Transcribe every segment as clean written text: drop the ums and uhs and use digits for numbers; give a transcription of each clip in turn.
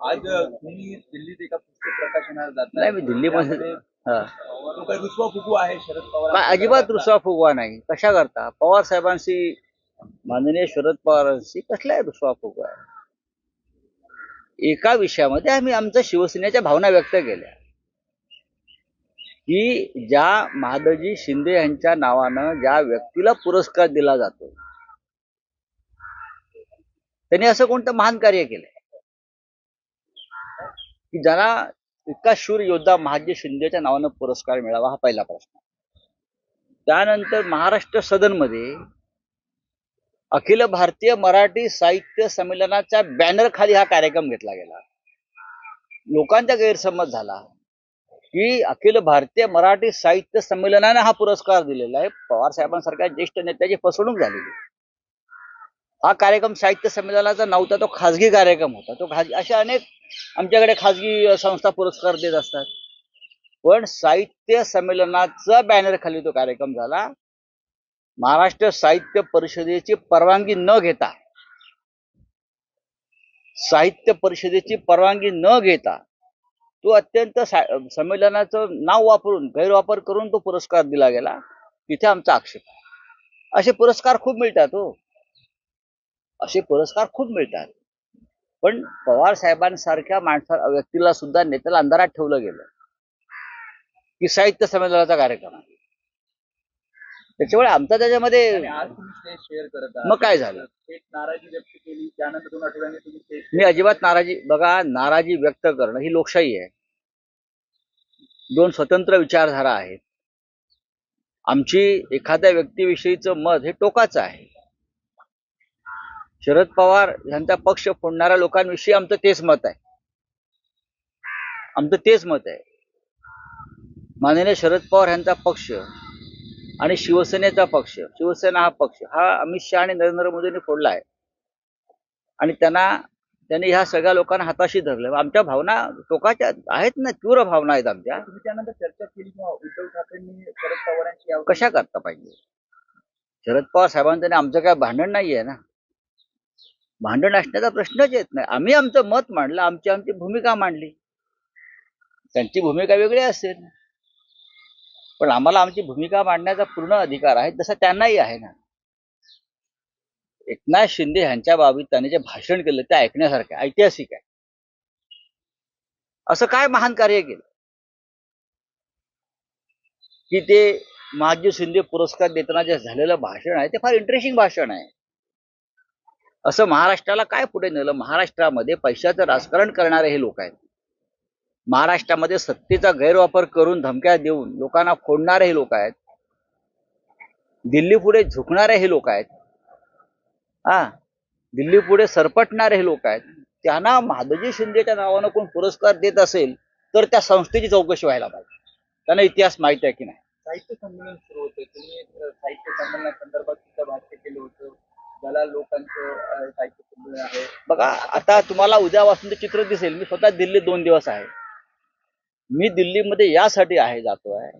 आज तुम्ही दिल्लीत एका पुस्तक प्रकाशनाला जाताय. नाही, मी दिल्लीमध्ये तो काही रुसवा फुगवा आहे शरद पवार. काय अजिबात रुसवा फुगवा नाही. कशा करता पवार साहेबांशी, माननीय शरद पवारांशी कसला रुसवा फुगवा आहे? एका विषयामध्ये आम्ही आमच्या शिवसेनेच्या भावना व्यक्त केल्या की ज्या महादजी शिंदे यांच्या नावानं ज्या व्यक्तीला पुरस्कार दिला जातो त्यांनी असं कोणतं महान कार्य केलंय की ज्याला इतका शूर योद्धा महादजी शिंदेच्या नावानं पुरस्कार मिळावा, हा पहिला प्रश्न. त्यानंतर महाराष्ट्र सदनमध्ये अखिल भारतीय मराठी साहित्य संमेलनाच्या बॅनर खाली हा कार्यक्रम घेतला गेला. लोकांचा गैरसमज झाला की अखिल भारतीय मराठी साहित्य संमेलनाने हा पुरस्कार दिलेला आहे. पवार साहेबांसारख्या ज्येष्ठ नेत्याची फसवणूक झालेली. हा कार्यक्रम साहित्य संमेलनाचा नव्हता, तो खाजगी कार्यक्रम होता. तो खाजगी, अशा अनेक आमच्याकडे खाजगी संस्था पुरस्कार देत असतात. पण साहित्य संमेलनाचा बॅनर खाली तो कार्यक्रम झाला. महाराष्ट्र साहित्य परिषदेची परवानगी न घेता, साहित्य परिषदेची परवानगी न घेता तो अत्यंत संमेलनाचं नाव वापरून, गैरवापर करून तो पुरस्कार दिला गेला. तिथे आमचा आक्षेप आहे. असे पुरस्कार खूप मिळतात हो, असे पुरस्कार खूप मिळतात. पण पवार साहेबांसारख्या व्यक्तीला सुद्धा, नेत्याला अंधारात ठेवलं गेलं की साहित्य संमेलनाचा कार्यक्रम आहे. त्याच्यामुळे आमचा त्याच्यामध्ये आज तुम्ही स्टेज शेअर करत आहात. मग काय झालं? एक नाराजी व्यक्त केली, त्यानंतर 2 आठवड्यांनी तुम्ही स्टेज. मी अजिबात नाराजी, बघा, नाराजी व्यक्त करणं ही लोकशाही आहे. दोन स्वतंत्र विचारधारा आहेत. आमची एखाद्या व्यक्तीविषयीचं मत हे टोकाचं आहे. शरद पवार यांचा पक्ष फोडणाऱ्या लोकांविषयी आमचं तेच मत आहे. आमचं तेच मत आहे. माननीय शरद पवार यांचा पक्ष आणि शिवसेनेचा पक्ष, शिवसेना हा पक्ष हा अमित शहा आणि नरेंद्र मोदींनी फोडला आहे आणि त्यांनी ह्या सगळ्या लोकांना हाताशी धरलं. आमच्या भावना टोकाच्या आहेत ना, तीव्र भावना आहेत आमच्या. तुम्ही त्यानंतर चर्चा केली किंवा उद्धव ठाकरेंनी शरद पवारांची कशा करता पाहिजे? शरद पवार साहेबांचं आमचं काय भांडण नाहीये ना, भांडण असण्याचा प्रश्नच येत नाही. आम्ही आमचं मत मांडलं, आमची भूमिका मांडली. त्यांची भूमिका वेगळी असेल, पण आम्हाला आमची भूमिका मांडण्याचा पूर्ण अधिकार आहे, जसा त्यांनाही आहे ना. एकनाथ शिंदे यांच्या बाबतीत त्यांनी जे भाषण केलं ते ऐकण्यासारखं, ऐतिहासिक आहे. असं काय महान कार्य केलं की ते महादजी शिंदे पुरस्कार देताना जे झालेलं भाषण आहे ते फार इंटरेस्टिंग भाषण आहे. असं महाराष्ट्राला काय पुढे नेलं? महाराष्ट्रामध्ये पैशाचं राजकारण करणारे हे लोक आहेत. महाराष्ट्रामध्ये सत्तेचा गैरवापर करून, धमक्या देऊन लोकांना फोडणारे हे लोक आहेत. दिल्ली पुढे झुकणारे हे लोक आहेत. दिल्ली पुढे सरपटणारे हे लोक आहेत. त्यांना महादजी शिंदेच्या नावानं कोण पुरस्कार देत असेल तर त्या संस्थेची चौकशी व्हायला पाहिजे. त्यांना इतिहास माहिती आहे की नाही? साहित्य संमेलन सुरू होते, तुम्ही साहित्य संमेलनासंदर्भात सुद्धा भाष्य केलं होतं. ज्याला लोकांचं साहित्य संमेलन आहे. बघा, आता तुम्हाला उद्यापासून ते चित्र दिसेल. मी स्वतः दिल्लीत 2 दिवस आहे. मी दिल्लीमध्ये यासाठी जातोय,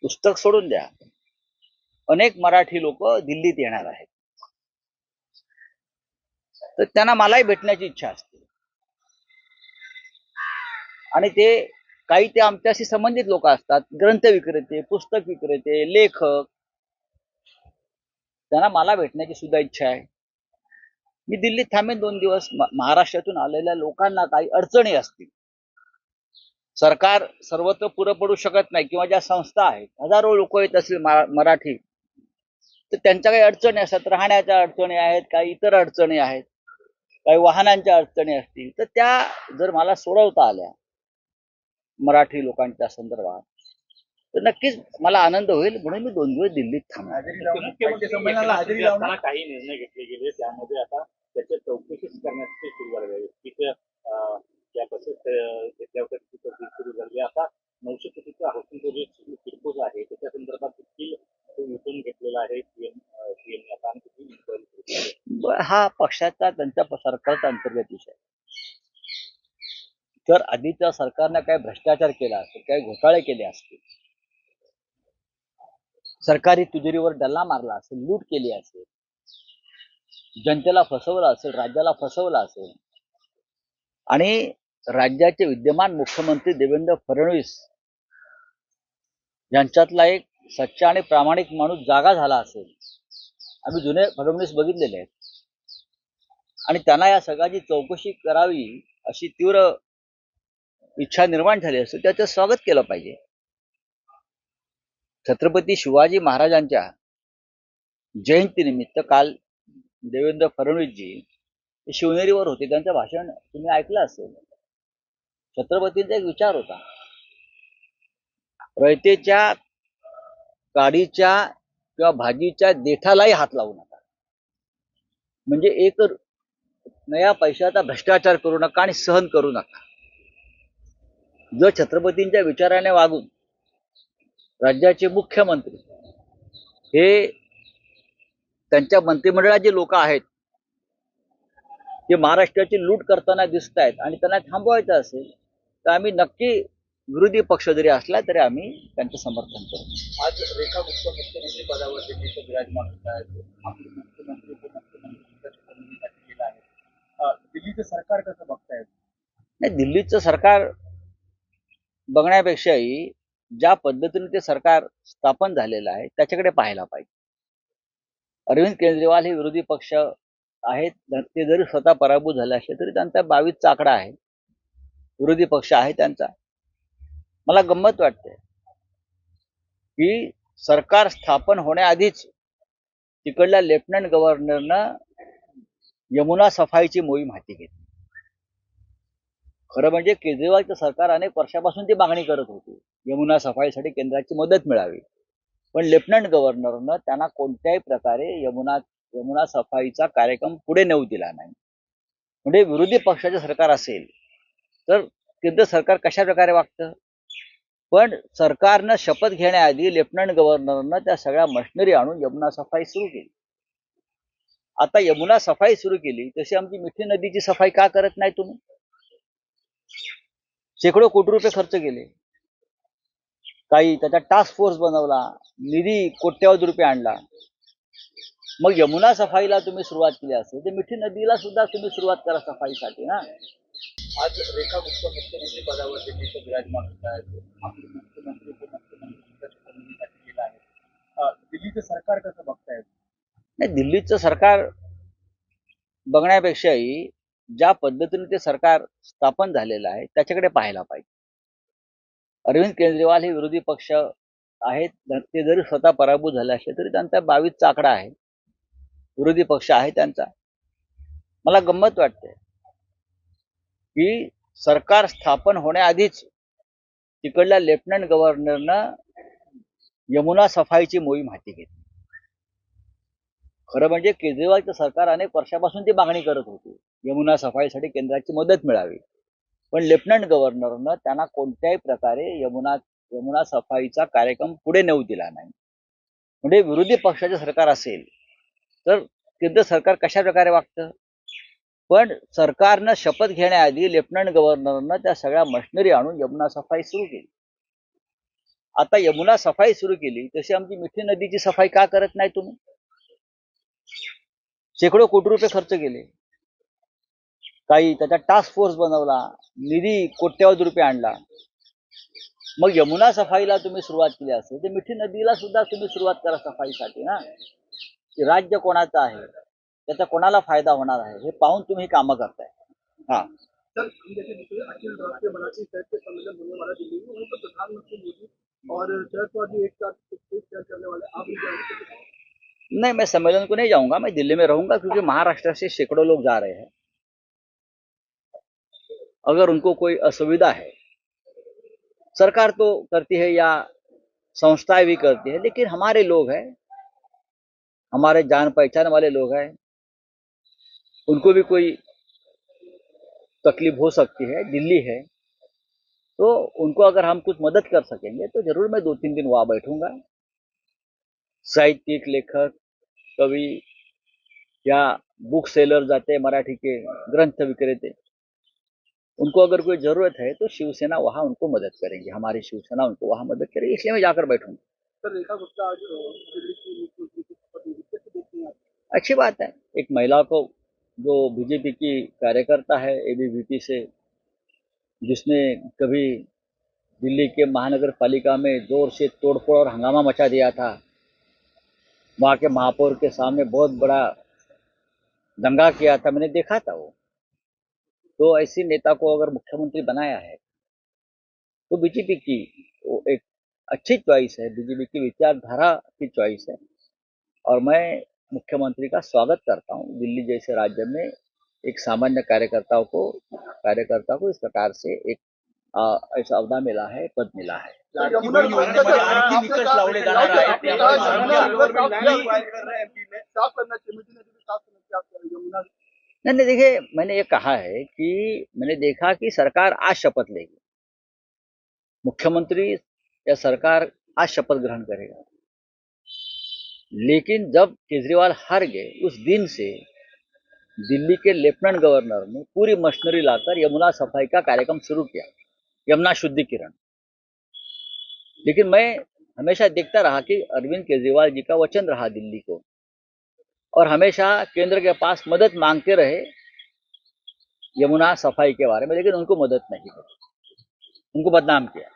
पुस्तक सोडून द्या, अनेक मराठी लोक दिल्लीत येणार आहेत, तर त्यांना मलाही भेटण्याची इच्छा असते. आणि ते आमच्याशी संबंधित लोक असतात, ग्रंथ विक्रेते, पुस्तक विक्रेते, लेखक. त्यांना मला भेटण्याची सुद्धा इच्छा आहे. मी दिल्लीत थांबेन 2 दिवस. महाराष्ट्रातून आलेल्या लोकांना काही अडचणी असतील, सरकार सर्वत्र पुरं पडू शकत नाही, किंवा ज्या संस्था आहेत, हजारो लोक येत असतील मराठी, तर त्यांच्या काही अडचणी असतात. राहण्याच्या अडचणी आहेत, काही इतर अडचणी आहेत, काही वाहनांच्या अडचणी असतील, तर त्या जर मला सोडवता आल्या मराठी लोकांच्या संदर्भात, तर नक्कीच मला आनंद होईल. म्हणून मी 2 दिवस दिल्लीत थांबणार. मुख्यमंत्री संमेलनाला हजेरी लावणार. काही निर्णय घेतले गेले, त्यामध्ये आता त्याच्या चौकशी करण्याची सुरू झाली आहे. तिथे ज्या बसेस घेतल्या होत्या तिची चौकशी सुरू झाली. आता 900 कोटीचा हाऊसिंग प्रोजेक्ट किरकोळ आहे, त्याच्या संदर्भात देखील विकून घेतलेला आहे सीएमने आता, आणि तिची इन्क्वायरी सुरू आहे. हा पक्षाचा, त्यांच्या सरकारचा अंतर्गत विषय. तर आधीच्या सरकारनं काय भ्रष्टाचार केला असेल, काही घोटाळे केले असतील, सरकारी तिजोरीवर डल्ला मारला असेल, लूट केली असेल, जनतेला फसवलं असेल, राज्याला फसवलं असेल, आणि राज्याचे विद्यमान मुख्यमंत्री देवेंद्र फडणवीस यांच्यातला एक सच्चा आणि प्रामाणिक माणूस जागा झाला असेल. आम्ही जुने फडणवीस बघितलेले आहेत आणि त्यांना या सगळ्याची चौकशी करावी अशी तीव्र इच्छा निर्माण झाली असेल, त्याचं स्वागत केलं पाहिजे. छत्रपती शिवाजी महाराजांच्या जयंतीनिमित्त काल देवेंद्र फडणवीसजी शिवनेरीवर होते. त्यांचं भाषण तुम्ही ऐकलं असेल. छत्रपतींचा एक विचार होता, रयतेच्या काडीच्या किंवा भाजीच्या देठालाही हात लावू नका. म्हणजे एक नया पैशाचा भ्रष्टाचार करू नका आणि सहन करू नका. जर छत्रपतींच्या विचाराने वागून राज्याचे मुख्यमंत्री हे त्यांच्या मंत्रिमंडळात जे लोक आहेत ते महाराष्ट्राची लूट करताना दिसत आहेत आणि त्यांना थांबवायचं असेल तर आम्ही नक्की विरोधी पक्ष जरी असला तरी आम्ही त्यांचं समर्थन करू. आज रेखा गुप्ता मुख्यमंत्री पदावर दिल्लीचे विराजमान होत आहेत. आपले मुख्यमंत्री केलं आहे. दिल्लीचं सरकार कसं बघतायत? नाही, दिल्लीचं सरकार बघण्यापेक्षाही ज्या पद्धतीने ते सरकार स्थापन झालेलं आहे त्याच्याकडे पाहायला पाहिजे. अरविंद केजरीवाल हे विरोधी पक्ष आहेत, ते जरी स्वतः पराभूत झाले असले तरी त्यांचा 22चा आकडा आहे, विरोधी पक्ष आहे त्यांचा. मला गंमत वाटते की सरकार स्थापन होण्याआधीच तिकडल्या लेफ्टनंट गव्हर्नरनं यमुना सफाईची मोहीम हाती घेतली. खरं म्हणजे केजरीवालचं सरकार अनेक वर्षापासून ती मागणी करत होती, यमुना सफाईसाठी केंद्राची मदत मिळावी. पण लेफ्टनंट गव्हर्नरनं त्यांना कोणत्याही प्रकारे यमुना सफाईचा कार्यक्रम पुढे नेऊ दिला नाही. म्हणजे विरोधी पक्षाचे सरकार असेल तर केंद्र सरकार कशा प्रकारे वागतं. पण सरकारनं शपथ घेण्याआधी लेफ्टनंट गव्हर्नरनं त्या सगळ्या मशिनरी आणून यमुना सफाई सुरू केली. आता यमुना सफाई सुरू केली तशी आमची मिठी नदीची सफाई का करत नाही तुम्ही? शेकडो कोटी रुपये खर्च केले, काही त्याचा टास्क फोर्स बनवला, निधी कोट्यवधी रुपये आणला. मग यमुना सफाईला तुम्ही सुरुवात केली असेल तर मिठी नदीला सुद्धा तुम्ही सुरुवात करा सफाईसाठी ना. आज रेखा गुप्ता मुख्यमंत्री पदावर दिल्लीचे विराजमान होत आहेत. आपले मुख्यमंत्री केलं आहे. दिल्लीचं सरकार कसं बघतायत? नाही, दिल्लीचं सरकार बघण्यापेक्षाही ज्या पद्धतीने ते सरकार स्थापन झालेलं आहे त्याच्याकडे पाहायला पाहिजे. अरविंद केजरीवाल हे विरोधी पक्ष आहेत, ते जरी स्वतः पराभूत झाले असले तरी त्यांचा 22चा आकडा आहे, विरोधी पक्ष आहे त्यांचा. मला गंमत वाटते की सरकार स्थापन होण्याआधीच तिकडल्या लेफ्टनंट गव्हर्नरनं यमुना सफाईची मोहीम हाती घेतली. खरं म्हणजे केजरीवालचं सरकार अनेक वर्षापासून ती मागणी करत होती, यमुना सफाईसाठी केंद्राची मदत मिळावी. पण लेफ्टनंट गव्हर्नरनं त्यांना कोणत्याही प्रकारे यमुना सफाईचा कार्यक्रम पुढे नेऊ दिला नाही. म्हणजे विरोधी पक्षाचे सरकार असेल तर केंद्र सरकार कशा प्रकारे वागतं. पण सरकारनं शपथ घेण्याआधी लेफ्टनंट गव्हर्नरनं त्या सगळ्या मशिनरी आणून यमुना सफाई सुरू केली. आता यमुना सफाई सुरू केली तशी आमची मिठी नदीची सफाई का करत नाही तुम्ही? शेकडो कोटी रुपये खर्च केले, काही त्याचा टास्क फोर्स बनवला, निधी कोट्यवधी रुपये आणला. मग यमुना सफाईला तुम्ही सुरुवात केली असेल तर मिठी नदीला सुद्धा तुम्ही सुरुवात करा सफाईसाठी ना. राज्य कोणाचं आहे, त्याचा कोणाला फायदा होणार आहे हे पाहून तुम्ही कामं करताय. हा सर, जैसे अखिल राष्ट्रीय मराठी साहित्य सम्मेलन होने वाला दिल्ली में, वहीं पर प्रधानमंत्री मोदी और शरद पवार जी एक साथ शेयर करने वाले, आप भी जाएंगे? नहीं, मैं सम्मेलन को नहीं जाऊंगा, मैं दिल्ली में रहूंगा क्योंकि महाराष्ट्र से सैकड़ों लोग जा रहे हैं. अगर उनको कोई असुविधा है, सरकार तो करती है या संस्थाएं भी करती है, लेकिन हमारे लोग हैं, हमारे जान पहचान वाले लोग हैं, उनको भी कोई तकलीफ हो सकती है, दिल्ली है, तो उनको अगर हम कुछ मदद कर सकेंगे तो जरूर मैं 2-3 दिन वहां बैठूंगा. साहित्यिक, लेखक, कवि या बुक सेलर जाते हैं, मराठी के ग्रंथ विक्रेते, उनको अगर कोई जरूरत है तो शिवसेना वहां उनको मदद करेंगे, हमारी शिवसेना उनको वहां मदद करेगी, इसलिए मैं जाकर बैठूंगा. सर, रेखा गुप्ता आज दिल्ली की मुख्यमंत्री की शपथ ली, कैसे देखते हैं आप? अच्छी बात है, एक महिला को जो बीजेपी की कार्यकर्ता है एबीवीपी से जिसने कभी दिल्ली के महानगर पालिका में जोर से तोड़फोड़ और हंगामा मचा दिया था, वहाँ के महापौर के सामने बहुत बड़ा दंगा किया था, मैंने देखा था वो। तो ऐसी नेता को अगर मुख्यमंत्री बनाया है तो बीजेपी की वो एक अच्छी चॉइस है, बीजेपी की विचारधारा की चॉइस है। और मैं मुख्यमंत्री का स्वागत करता हूँ। दिल्ली जैसे राज्य में एक सामान्य कार्यकर्ता को इस प्रकार से एक ऐसा अहदा मिला है, पद मिला है। लाडकी बहीण योजनेमध्ये आणखी निकष लावले जाणार आहेत यावर नहीं नहीं, देखिए मैंने ये कहा है कि मैंने देखा कि सरकार आज शपथ लेगी, मुख्यमंत्री या सरकार आज शपथ ग्रहण करेगा। लेकिन जब केजरीवाल हार गए उस दिन से दिल्ली के लेफ्टिनेंट गवर्नर ने पूरी मशीनरी लाकर यमुना सफाई का कार्यक्रम शुरू किया, यमुना शुद्धिकरण। लेकिन मैं हमेशा देखता रहा कि अरविंद केजरीवाल जी का वचन रहा दिल्ली को, और हमेशा केंद्र के पास मदद मांगते रहे यमुना सफाई के बारे में, लेकिन उनको मदद नहीं मिली, उनको बदनाम किया।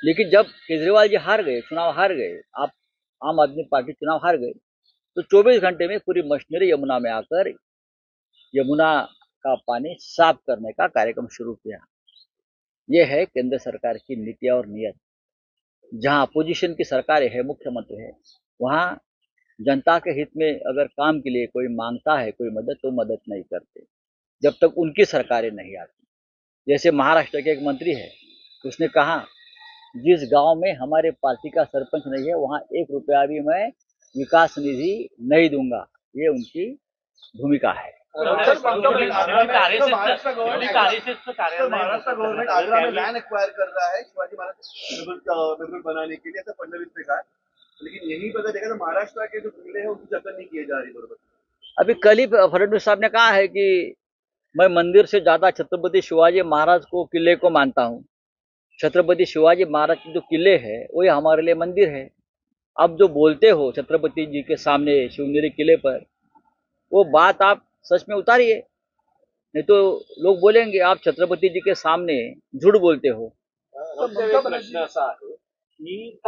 लेकिन जब केजरीवाल जी हार गए, चुनाव हार गए, आप आम आदमी पार्टी चुनाव हार गए, तो 24 घंटे में पूरी मशीनरी यमुना में आकर यमुना का पानी साफ करने का कार्यक्रम शुरू किया। ये है केंद्र सरकार की नीति और नीयत। जहां अपोजिशन की सरकारें है, मुख्यमंत्री है, वहां जनता के हित में अगर काम के लिए कोई मांगता है कोई मदद, तो मदद नहीं करते जब तक उनकी सरकारें नहीं आती। जैसे महाराष्ट्र के एक मंत्री है, उसने कहा जिस गांव में हमारे पार्टी का सरपंच नहीं है वहां 1 रुपया भी मैं विकास निधि नहीं दूंगा। ये उनकी भूमिका है। महाराष्ट्र गवर्नमेंट आगरा में लैंड एक्वायर कर रहा है शिवाजी महाराज मेमोरियल बनाने के लिए, ऐसा फडणवीस ने कहा। लेकिन यही पता देखा तो महाराष्ट्र के जो किले हैं उनकी जतन नहीं किए जा रही बरोबर। अभी कल ही फडणवीस साहब ने कहा है कि मैं मंदिर से ज्यादा छत्रपति शिवाजी महाराज को किले को मानता हूँ। छत्रपति शिवाजी महाराज के जो किले हैं वही हमारे लिए मंदिर है। अब जो बोलते हो छत्रपति जी के सामने शिवनेरी किले पर, वो बात आप सच में उतारिए, नहीं तो लोग बोलेंगे आप छत्रपति जी के सामने झूठ बोलते हो। प्रश्न असा आहे की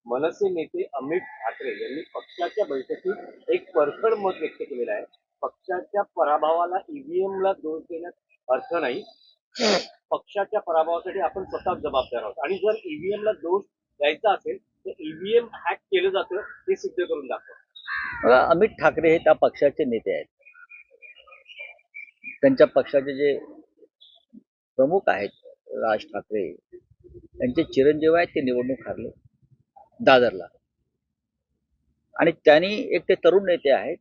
मनसे नेते अमित ठाकरे यांनी पक्षाच्या बैठकीत एक परखड मत व्यक्त केलेलं आहे। पक्षाच्या पराभवाला ईव्हीएमला दोष देण्यात अर्थ नाही, पक्षाच्या पराभवासाठी आपण स्वतः जबाबदार आहोत, आणि जर ईव्हीएमला दोष द्यायचा असेल तर ईव्हीएम हॅक केलं जातं हे सिद्ध करून दाखवा। अमित ठाकरे हे त्या पक्षाचे नेते आहेत, त्यांच्या पक्षाचे जे प्रमुख आहेत राज ठाकरे, त्यांचे चिरंजीव आहेत, ते निवडणूक हारले दादरला। आणि त्यांनी एक ते तरुण नेते आहेत,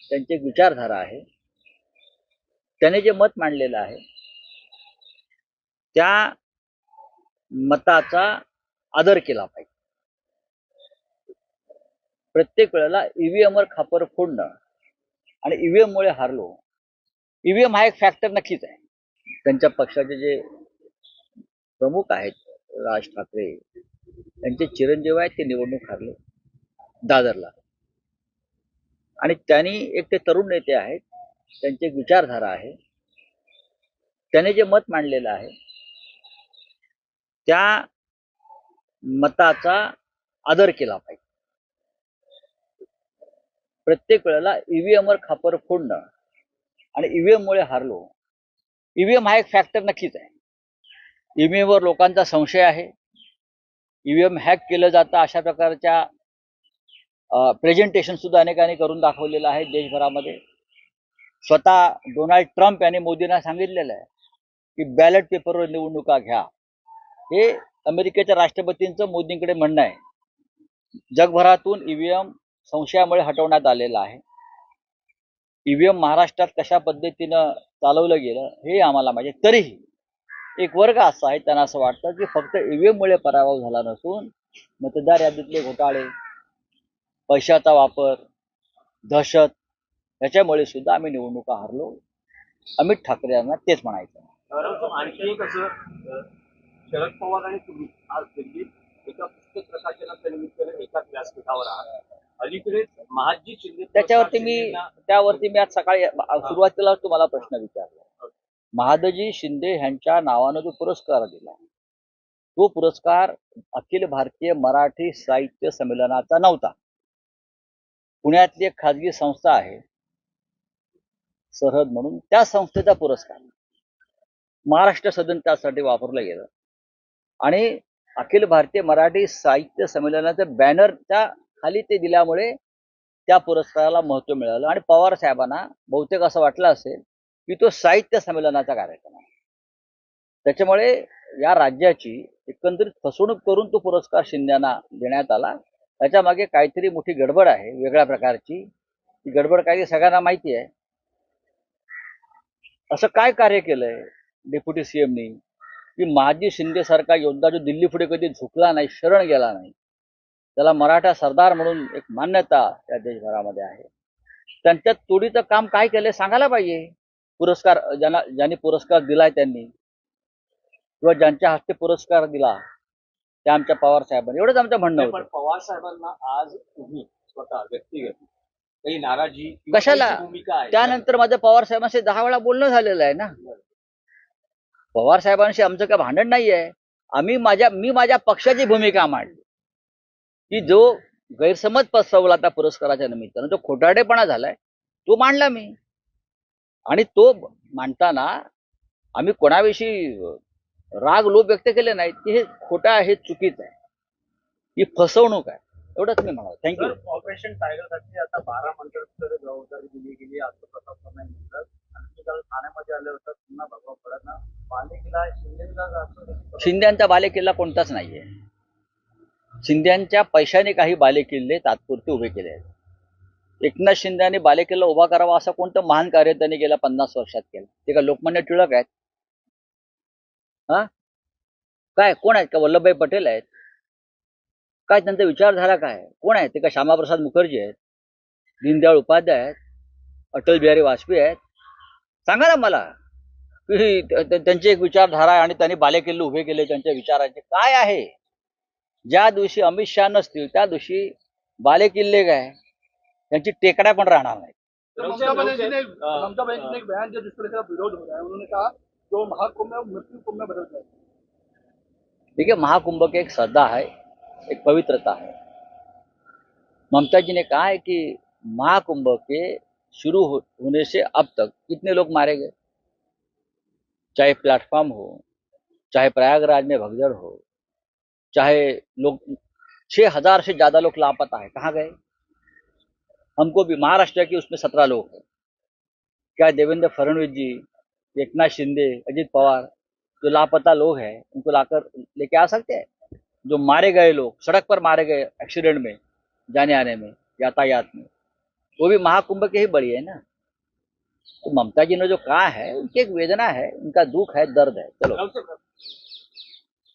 त्यांची एक विचारधारा आहे, त्याने जे मत मांडलेलं आहे त्या मताचा आदर केला पाहिजे। प्रत्येक वेळेला ईव्हीएमवर खापर फोडणं आणि ईव्हीएम मुळे हारलो, ईव्हीएम हा एक फॅक्टर नक्कीच आहे। त्यांच्या पक्षाचे जे प्रमुख आहेत राज ठाकरे, त्यांचे चिरंजीव आहेत, ते निवडणूक हारले दादरला। आणि त्यांनी एक ते तरुण नेते आहेत, त्यांची एक विचारधारा आहे, त्याने जे मत मांडलेलं आहे त्या मताचा आदर केला पाहिजे। प्रत्येक वेळेला ईव्हीएमवर खापर फोडणं आणि ईव्हीएम मुळे हारलो, ईव्हीएम हा एक फॅक्टर नक्कीच आहे। ईव्हीएमवर लोकांचा संशय आहे, ईव्हीएम हॅक केलं जातं अशा प्रकारच्या प्रेझेंटेशन सुद्धा अनेकांनी करून दाखवलेलं आहे देशभरामध्ये। स्वतः डोनाल्ड ट्रम्प यांनी मोदींना सांगितलेलं आहे की बॅलेट पेपरवर निवडणुका घ्या। हे अमेरिकेच्या राष्ट्रपतींचं मोदींकडे म्हणणं आहे। जगभरातून ईव्हीएम संशयामुळे हटवण्यात आलेलं आहे। ईव्हीएम महाराष्ट्रात कशा पद्धतीनं चालवलं गेलं हे आम्हाला माहिती, तरीही एक वर्ग असा आहे त्यांना असं वाटतं की फक्त ईव्हीएम मुळे पराभव झाला नसून मतदार यादीतले घोटाळे, पैशाचा वापर, दहशत याच्यामुळे सुद्धा आम्ही निवडणुका हारलो। अमित ठाकरे यांना तेच म्हणायचं। आणखी एक असं शरद पवार आणि तुम्ही आज दिल्लीत एका पुस्तक प्रकाशनाच्या निमित्ताने एकाच व्यासपीठावर आहात। अलीकडेच महाजी शिंदे त्यावरती मी आज सकाळी सुरुवातीला तुम्हाला प्रश्न विचारला। महादजी शिंदे यांच्या नावानं जो पुरस्कार दिला तो पुरस्कार अखिल भारतीय मराठी साहित्य संमेलनाचा नव्हता. पुण्यातली एक खाजगी संस्था आहे सरहद म्हणून, त्या संस्थेचा पुरस्कार महाराष्ट्र सदन त्यासाठी वापरलं गेलं आणि अखिल भारतीय मराठी साहित्य संमेलनाचं बॅनरच्या खाली ते दिल्यामुळे त्या पुरस्काराला महत्व मिळालं. आणि पवार साहेबांना बहुतेक असं वाटलं असेल की तो साहित्य संमेलनाचा कार्यक्रम आहे, त्याच्यामुळे या राज्याची एकंदरीत फसवणूक करून तो पुरस्कार शिंद्यांना देण्यात आला. त्याच्या मागे काहीतरी मोठी गडबड आहे वेगळ्या प्रकारची. ती गडबड काही सगळ्यांना माहिती आहे. असं काय कार्य केलंय डेप्युटी सीएमनी की महाजी शिंदे सारखा योद्धा जो दिल्ली पुढे कधी झुकला नाही, शरण गेला नाही, त्याला मराठा सरदार म्हणून एक मान्यता त्या देशभरामध्ये आहे, त्यांच्या तोडीचं काम काय केलंय सांगायला पाहिजे. पुरस्कार ज्यांनी पुरस्कार दिलाय त्यांनी, किंवा ज्यांच्या हस्ते पुरस्कार दिला त्या आमच्या पवार साहेबांनी, एवढंच आमचं म्हणणं पण होतं. पवार साहेबांना आज तुम्ही स्वतः व्यक्तिगत काही नाराजी किंवा कशाला? काही भूमिका आहे त्यानंतर माझं पवार साहेबांशी 10 वेळा बोलणं झालेलं आहे ना. पवार साहेबांशी आमचं काय भांडण नाहीये. मी माझ्या पक्षाची भूमिका मांडली की जो गैरसमज पसरवला त्या पुरस्काराच्या निमित्तानं, जो खोटारडेपणा झालाय तो मांडला मी. आणि तो मांडताना आम्ही कोणाविषयी राग लोभ व्यक्त केले नाहीत की हे खोटं आहे, हे चुकीचं आहे, ही फसवणूक आहे, एवढंच मी म्हणालो. थँक्यू. ऑपरेशन टायगरसाठी आता 12 मंत्र्यांकडे जबाबदारी दिली गेली असं प्रताप सरनाईक म्हणतात. आणि काल ठाण्यामध्ये आले होतात पुन्हा भगवा फळांना बालेकिल्ला शिंदेचा जास्त शिंद्यांचा बालेकिल्ला कोणताच नाहीये. शिंद्यांच्या पैशाने काही बालेकिल्ले तात्पुरते उभे केले आहेत. एकनाथ शिंदेने बालेकिल्ला उभा करावा असं कोणतं महान कार्य त्यांनी गेल्या 50 वर्षात केलं? ते का लोकमान्य टिळक आहेत? हा काय कोण आहेत? का वल्लभभाई पटेल आहेत? काय त्यांचा विचारधारा काय? कोण आहेत? ते का श्यामाप्रसाद मुखर्जी आहेत? दीनदयाळ उपाध्याय आहेत? अटल बिहारी वाजपेयी आहेत? सांगा ना मला की त्यांची एक विचारधारा आहे आणि त्यांनी बालेकिल्ले उभे केले, त्यांच्या विचारांचे काय आहे? ज्या दिवशी अमित शहा नसतील त्या दिवशी बालेकिल्ले काय, त्यांची टेकड्या पण राहणार नाही. ममता बनर्जी ने एक बयान दिया जिस पर इसका विरोध हो रहा है. उन्होंने कहा जो महाकुंभ है मृत्यु कुंभ में बदल जाएगा. देखिए, महाकुंभ की एक श्रद्धा है, एक पवित्रता है. ममता जी ने कहा है कि महाकुंभ के शुरू होने से अब तक कितने लोग मारे गए, चाहे प्लेटफॉर्म हो, चाहे प्रयागराज में भगदड़ हो, चाहे लोग 6000 से ज्यादा लोग लापता है, कहाँ गए? हमको भी महाराष्ट्र के उसमें 17 लोग हैं. क्या देवेंद्र फडणवीस जी, एकनाथ शिंदे, अजित पवार जो लापता लोग हैं उनको लाकर लेके आ सकते हैं? जो मारे गए लोग, सड़क पर मारे गए एक्सीडेंट में, जाने आने में, यातायात में, वो भी महाकुंभ के ही बड़ी है ना. तो ममता जी ने जो कहा है उनकी एक वेदना है, उनका दुख है, दर्द है. चलो.